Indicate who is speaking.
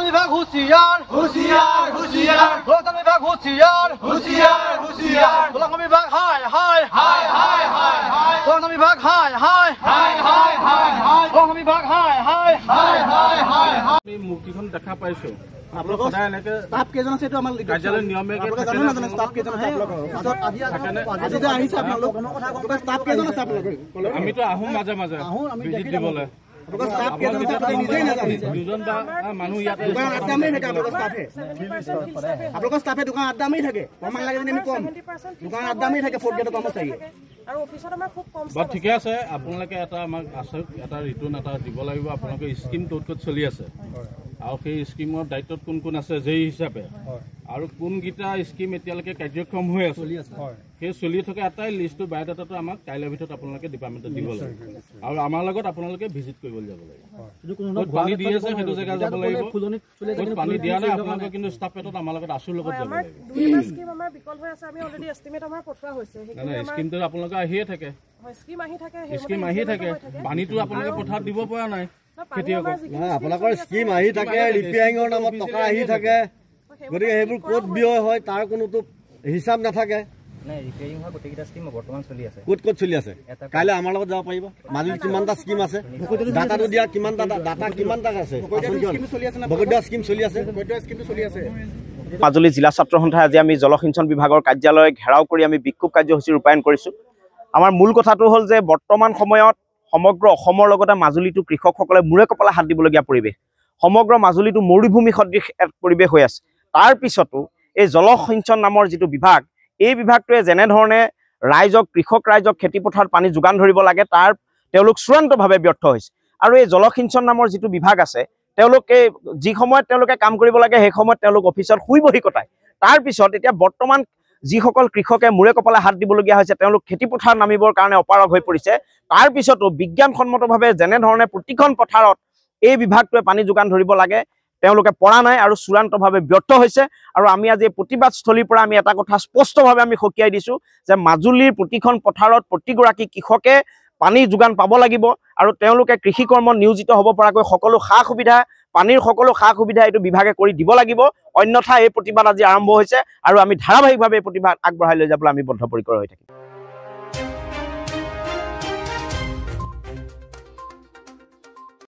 Speaker 1: रोजगार विभाग होशियार होशियार होशियार रोजगार विभाग होशियार होशियार होशियार रोजगार विभाग हाय हाय हाय हाय हाय हाय रोजगार विभाग हाय हाय हाय हाय हाय हाय रोजगार विभाग हाय हाय हाय हाय हाय
Speaker 2: আমি মুক্তিখন দেখা পাইছো আপোনালোক সদায় এনেকে
Speaker 3: স্টাফ কেজন আছে এটো আমাৰ
Speaker 2: কাৰ্যালয় নিয়মেকে
Speaker 3: থাকে না জানো স্টাফ কেজন আছে আপোনালোকৰ আজি যে আহিছে আপোনালোক স্টাফ কেজন আছে আপোনালোকৰ
Speaker 2: আমিতো আহোঁ মাজে মাজে ভিজিট দিবলৈ
Speaker 3: আপোনালোকৰ স্টাফ কেজন আছে আপুনি নিজেই নাজানে
Speaker 2: দুজন বা মানুহ ইয়াতে
Speaker 3: দোকান আড্ডা মাৰি থাকে আপোনালোকৰ স্টাফে দোকান আড্ডা মাৰি থাকে প্ৰমাণ লাগে যদি আমি কম দোকান আড্ডা মাৰি থাকে ফোৰ্ট গেটৰ কৰ্মচাৰীয়ে
Speaker 4: আৰু অফিচত আমাৰ খুব কম
Speaker 2: বাট ঠিকে আছে আপোনালোকে এটা আমাক আছে এটা ৰিটাৰ্ণ এটা দিব লাগিব আপোনালোকে স্কিম ক'ত ক'ত চলি আছে আৰু সেই স্কিমৰ দায়িত্বত কোন কোন আছে যেই হিচাপে আৰু কোনকেইটা স্কিম এতিয়ালৈকে কাৰ্যক্ষম হৈ আছে সেই চলি থকা এটাই লিষ্টটো বায়'ডাটাটো আমাক কাইলৈৰ ভিতৰত আপোনালোকে ডিপাৰ্টমেণ্টত দিব লাগিব আৰু আমাৰ লগত আপোনালোকে ভিজিট কৰিবলৈ যাব লাগিব পানী দি আছে সেইটো জেগা যাব লাগিব পানী দিয়া নাই আপোনালোকে কিন্তু ষ্টাফ পেটত আমাৰ লগত আছুৰ লগত যাব লাগিব
Speaker 4: দুটা স্কিম আমাৰ বিকল হৈ আছে আমি অলৰেডি এষ্টিমেট আমাৰ পঠোৱা হৈছে
Speaker 2: নাই স্কিমটো আপোনালোকে আহিয়ে থাকে
Speaker 4: স্কিম আহি থাকে
Speaker 2: পানীটো আপোনালোকে পথাৰত দিব পৰা নাই
Speaker 3: আপোনালোকৰ স্কিম আহি থাকে ৰিপেয়াৰিঙৰ নামত টকা আহি থাকে গতিকে সেইবোৰ ক'ত ব্যয় হয় তাৰ কোনোতো হিচাপ নাথাকে
Speaker 5: নাই ৰিপেয়াৰিং হোৱা গোটেইকেইটা স্কিম বৰ্তমান চলি আছে
Speaker 3: ক'ত ক'ত চলি আছে কাইলৈ আমাৰ লগত যাব পাৰিব মাজুলীত কিমানটা স্কিম আছে ডাটাটো দিয়া কিমানটা ডাটা কিমানটা আছে বগৈদা স্কিম চলি আছে স্কিমটো চলি আছে
Speaker 6: মাজুলী জিলা ছাত্ৰ সন্থাই আজি আমি জলসিঞ্চন বিভাগৰ কাৰ্যালয় ঘেৰাও কৰি আমি বিক্ষোভ কাৰ্যসূচী ৰূপায়ণ কৰিছোঁ আমাৰ মূল কথাটো হ'ল যে বৰ্তমান সময়ত সমগ্ৰ অসমৰ লগতে মাজুলীটো কৃষকসকলে মূৰে কপালে হাত দিবলগীয়া পৰিৱেশ সমগ্ৰ মাজুলীটো মৰুভূমি সদৃশ এক পৰিৱেশ হৈ আছে তাৰ পিছতো এই জলসিঞ্চন নামৰ যিটো বিভাগ এই বিভাগটোৱে যেনেধৰণে ৰাইজক কৃষক ৰাইজক খেতিপথাৰত পানী যোগান ধৰিব লাগে তাৰ তেওঁলোক চূড়ান্তভাৱে ব্যৰ্থ হৈছে আৰু এই জলসিঞ্চন নামৰ যিটো বিভাগ আছে তেওঁলোকে যি সময়ত তেওঁলোকে কাম কৰিব লাগে সেই সময়ত তেওঁলোক অফিচত শুই বহি কটায় তাৰ পিছত এতিয়া বৰ্তমান যিসকল কৃষকে মূৰে কপালে হাত দিবলগীয়া হৈছে তেওঁলোক খেতিপথাৰত নামিবৰ কাৰণে অপাৰগ হৈ পৰিছে তাৰ পিছতো বিজ্ঞানসন্মতভাৱে যেনেধৰণে প্ৰতিখন পথাৰত এই বিভাগটোৱে পানী যোগান ধৰিব লাগে তেওঁলোকে পৰা নাই আৰু চূড়ান্তভাৱে ব্যৰ্থ হৈছে আৰু আমি আজি প্ৰতিবাদস্থলীৰ পৰা আমি এটা কথা স্পষ্টভাৱে আমি সকীয়াই দিছোঁ যে মাজুলীৰ প্ৰতিখন পথাৰত প্ৰতিগৰাকী কৃষকে পানী যোগান পাব লাগিব আৰু তেওঁলোকে কৃষি কৰ্মত নিয়োজিত হ'ব পৰাকৈ সকলো সা সুবিধা পানীৰ সকলো সা সুবিধা এইটো বিভাগে কৰি দিব লাগিব অন্যথা এই প্ৰতিবাদ আজি আৰম্ভ হৈছে আৰু আমি ধাৰাবাহিকভাৱে এই প্ৰতিবাদ আগবঢ়াই লৈ যাবলৈ আমি বদ্ধপৰিকৰ হৈ থাকিম